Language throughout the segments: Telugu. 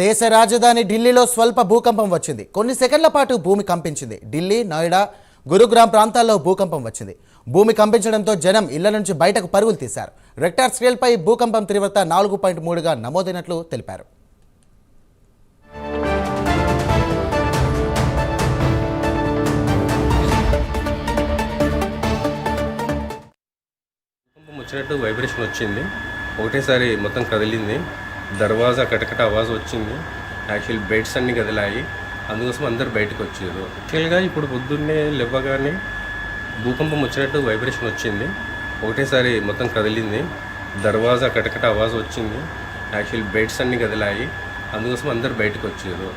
దేశ రాజధాని ఢిల్లీలో స్వల్ప భూకంపం వచ్చింది. కొన్ని సెకండ్ల పాటు భూమి కంపించింది. ఢిల్లీ, నోయిడా, గురుగ్రామ్ ప్రాంతాల్లో భూకంపం వచ్చింది. భూమి కంపించడంతో జనం ఇళ్ల నుంచి బయటకు పరుగులు తీశారు. రెక్టార్ స్కేల్పై భూకంపం తీవ్రత 4.3గా నమోదైనట్లు తెలిపారు. వచ్చినట్టు వైబ్రేషన్ వచ్చింది. ఒకటేసారి మొత్తం కదిలింది. దర్వాజా కటకట ఆవాజ్ వచ్చింది. యాక్చువల్ బెడ్స్ అన్నీ కదిలాయి. అందుకోసం అందరు బయటకు వచ్చారు. యాక్చువల్గా ఇప్పుడు పొద్దున్నే లేవగానే భూకంపం వచ్చినట్టు వైబ్రేషన్ వచ్చింది. ఒకటేసారి మొత్తం కదిలింది. దర్వాజా కటకట ఆవాజ్ వచ్చింది. యాక్చువల్ బెడ్స్ అన్నీ కదిలాయి. అందుకోసం అందరు బయటకు వచ్చారు.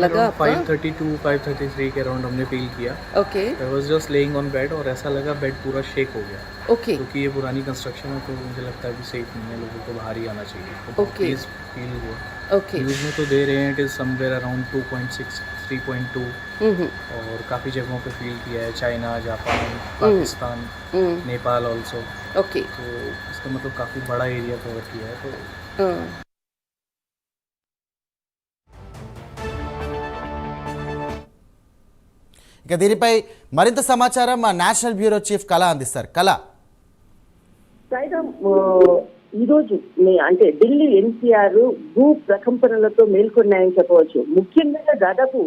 लगा 5:30 to 5:33 के अराउंड हमने फील किया. Okay. I was just laying on bed और ऐसा लगा बेड पूरा शेक हो गया. ओके. क्योंकि ये पुरानी कंस्ट्रक्शन है तो मुझे लगता है कि सेफ नहीं है, लोगों को बाहर ही आना चाहिए. ओके. प्लीज फील हुआ. ओके. न्यूज़ में तो दे रहे हैं इट इज़ समवेयर अराउंड 2.6 3.2 और काफ़ी जगहों पे फील किया है. China, Japan, Pakistan, Nepal also. Okay. तो इसका मतलब काफ़ी बड़ा एरिया कवर किया है. तो ఇక దీనిపై మరింత సమాచారం మా నేషనల్ బ్యూరో చీఫ్ కళ అందిస్తారు. కళ, ఈరోజు అంటే ఢిల్లీ ఎన్సీఆర్ భూ ప్రకంపనలతో మేల్కొన్నాయని చెప్పవచ్చు. ముఖ్యంగా దాదాపు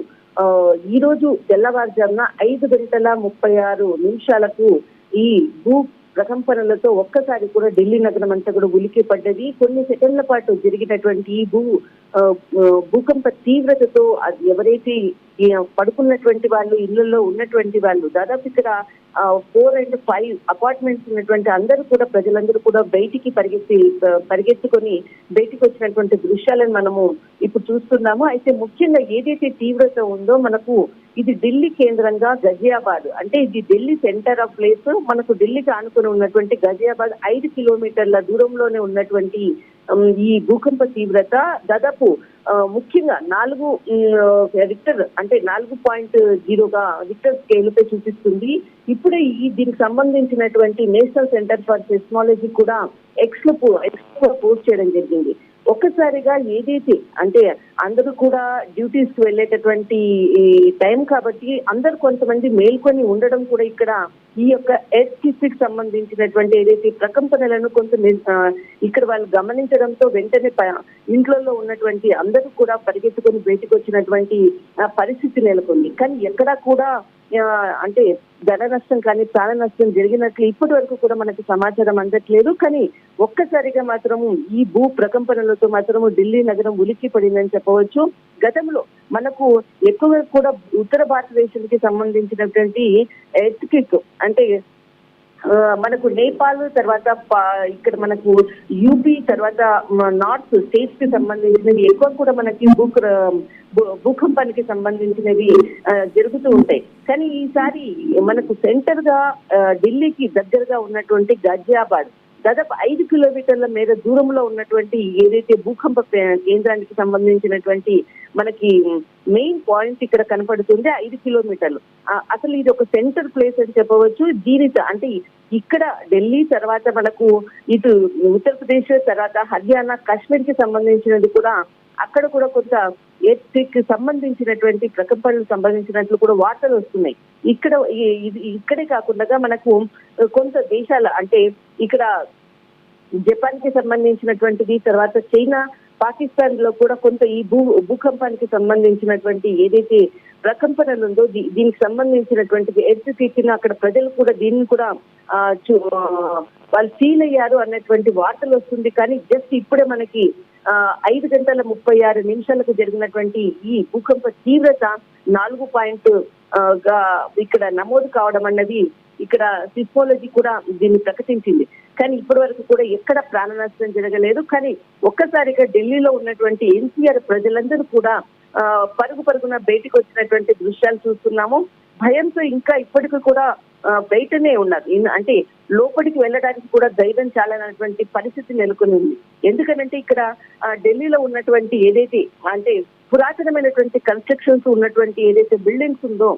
ఈ రోజు తెల్లవారుజామున 5:36 ఈ భూ ప్రకంపనలతో ఒక్కసారి కూడా ఢిల్లీ నగరం అంతా కూడా ఉలికి పడ్డది. కొన్ని సెకండ్ల పాటు జరిగినటువంటి ఈ భూకంప తీవ్రతతో ఎవరైతే పడుకున్నటువంటి వాళ్ళు, ఇళ్లలో ఉన్నటువంటి వాళ్ళు, దాదాపు ఇక్కడ 4 and 5 అపార్ట్మెంట్స్ ఉన్నటువంటి అందరూ కూడా, ప్రజలందరూ కూడా బయటికి పరిగెత్తుకొని బయటికి వచ్చినటువంటి దృశ్యాలను మనము ఇప్పుడు చూస్తున్నాము. అయితే ముఖ్యంగా ఏదైతే తీవ్రత ఉందో, మనకు ఇది ఢిల్లీ కేంద్రంగా గజియాబాద్, అంటే ఇది ఢిల్లీ సెంటర్ ఆఫ్ ప్లేస్. మనకు ఢిల్లీకి ఆనుకుని ఉన్నటువంటి గజియాబాద్ 5 కిలోమీటర్ల దూరంలోనే ఉన్నటువంటి ఈ భూకంప తీవ్రత దాదాపు ముఖ్యంగా 4 రిక్టర్ అంటే 4.0గా రిక్టర్ స్కేల్ పై చూపిస్తుంది. ఇప్పుడే దీనికి సంబంధించినటువంటి నేషనల్ సెంటర్ ఫర్ సెస్మాలజీ కూడా ఎక్స్ లో పోస్ట్ చేయడం జరిగింది. ఒక్కసారిగా ఏదైతే అంటే అందరూ కూడా డ్యూటీస్ కి వెళ్ళేటటువంటి టైం కాబట్టి అందరు కొంతమంది మేల్కొని ఉండడం కూడా ఇక్కడ ఈ యొక్క ఎర్త్క్వేక్ కి సంబంధించినటువంటి ఏదైతే ప్రకంపనలను కొంత ఇక్కడ వాళ్ళు గమనించడంతో వెంటనే ఇంట్లో ఉన్నటువంటి అందరూ కూడా పరిగెత్తుకొని బయటకు వచ్చినటువంటి పరిస్థితి నెలకొంది. కానీ ఎక్కడా కూడా అంటే ధన నష్టం కానీ ప్రాణ నష్టం జరిగినట్లు ఇప్పటి వరకు కూడా మనకి సమాచారం అందట్లేదు. కానీ ఒక్కసారిగా మాత్రము ఈ భూ ప్రకంపనలతో మాత్రము ఢిల్లీ నగరం ఉలిక్కి పడిందని చెప్పవచ్చు. గతంలో మనకు ఎక్కువగా కూడా ఉత్తర భారతదేశానికి సంబంధించినటువంటి ఎర్త్క్వేక్ అంటే మనకు నేపాల్, తర్వాత ఇక్కడ మనకు యూపీ, తర్వాత నార్త్ స్టేట్స్ కి సంబంధించినవి ఎక్కువ కూడా మనకి భూకంపానికి సంబంధించినవి జరుగుతూ ఉంటాయి. కానీ ఈసారి మనకు సెంటర్ గా ఢిల్లీకి దగ్గరగా ఉన్నటువంటి గజియాబాద్ దాదాపు 5 కిలోమీటర్ల మేర దూరంలో ఉన్నటువంటి ఏదైతే భూకంప కేంద్రానికి సంబంధించినటువంటి మనకి మెయిన్ పాయింట్ ఇక్కడ కనపడుతుంది 5 కిలోమీటర్లు. అసలు ఇది ఒక సెంటర్ ప్లేస్ అని చెప్పవచ్చు. దీనితో అంటే ఇక్కడ ఢిల్లీ తర్వాత మనకు ఇటు ఉత్తరప్రదేశ్, తర్వాత హర్యానా, కాశ్మీర్ కి సంబంధించినది కూడా అక్కడ కూడా కొంత ఎర్త్క్వేక్ కి సంబంధించినటువంటి ప్రకంపనలకు సంబంధించినట్లు కూడా వార్తలు వస్తున్నాయి. ఇక్కడే కాకుండా మనకు కొంత దేశాల అంటే ఇక్కడ జపాన్ కి సంబంధించినటువంటిది, తర్వాత చైనా, పాకిస్తాన్ లో కూడా కొంత ఈ భూకంపానికి సంబంధించినటువంటి ఏదైతే ప్రకంపనలు ఉందో దీనికి సంబంధించినటువంటి ఎర్త్క్వేక్ అక్కడ ప్రజలు కూడా దీన్ని కూడా వాళ్ళు ఫీల్ అయ్యారు అన్నటువంటి వార్తలు వస్తుంది. కానీ జస్ట్ ఇప్పుడే మనకి 5:36 జరిగినటువంటి ఈ భూకంప తీవ్రత 4 ఇక్కడ నమోదు కావడం అన్నది ఇక్కడ సిస్మోలజీ కూడా దీన్ని ప్రకటించింది. కానీ ఇప్పటి వరకు కూడా ఎక్కడ ప్రాణ నష్టం జరగలేదు. కానీ ఒక్కసారిగా ఢిల్లీలో ఉన్నటువంటి ఎన్సీఆర్ ప్రజలందరూ కూడా పరుగున బయటకు వచ్చినటువంటి దృశ్యాలు చూస్తున్నాము. భయంతో ఇంకా ఇప్పటికీ కూడా బయటనే ఉన్నారు. అంటే లోపలికి వెళ్ళడానికి కూడా ధైర్యం చాలనటువంటి పరిస్థితి నెలకొని ఉంది. ఎందుకనంటే ఇక్కడ ఢిల్లీలో ఉన్నటువంటి ఏదైతే అంటే పురాతనమైనటువంటి కన్స్ట్రక్షన్స్ ఉన్నటువంటి ఏదైతే బిల్డింగ్స్ ఉందో,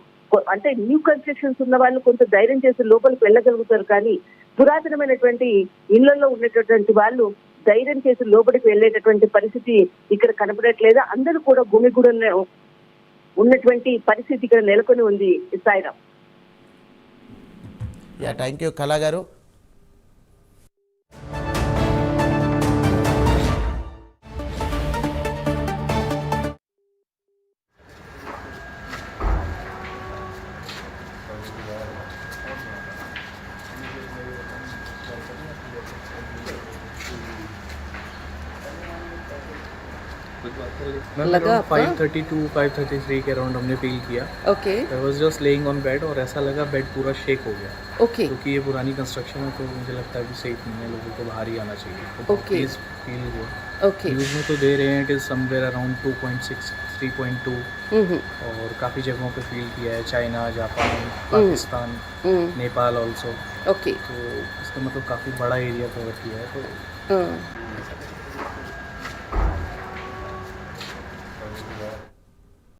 అంటే న్యూ కన్స్ట్రక్షన్స్ ఉన్న వాళ్ళు కొంత ధైర్యం చేసి లోపలికి వెళ్ళగలుగుతారు, కానీ పురాతనమైనటువంటి ఇళ్లలో ఉన్నటువంటి వాళ్ళు ధైర్యం చేసి లోపలికి వెళ్ళేటటువంటి పరిస్థితి ఇక్కడ కనపడట్లేదు. అందరూ కూడా గుమిగూడలో ఉన్నటువంటి పరిస్థితి ఇక్కడ నెలకొని ఉంది. సాయిరామ్. థ్యాంక్ యూ కళా గారు. लगा 5:32 5:33 के अराउंड हमने फील किया. Okay I was just laying on bed और ऐसा लगा बेड पूरा शेक हो गया, ओके क्योंकि ये पुरानी कंस्ट्रक्शन है तो मुझे लगता है कि सेफ नहीं है, लोगों को बाहर ही आना चाहिए. तो Okay. प्लीज फील हुआ. ओके न्यूज़ में तो दे रहे हैं इट इज़ समवेयर अराउंड 2.6 3.2 और काफ़ी जगहों पे फील किया है, China, Japan, Pakistan, Nepal also. Okay तो इसका मतलब काफ़ी बड़ा एरिया कवर किया है. तो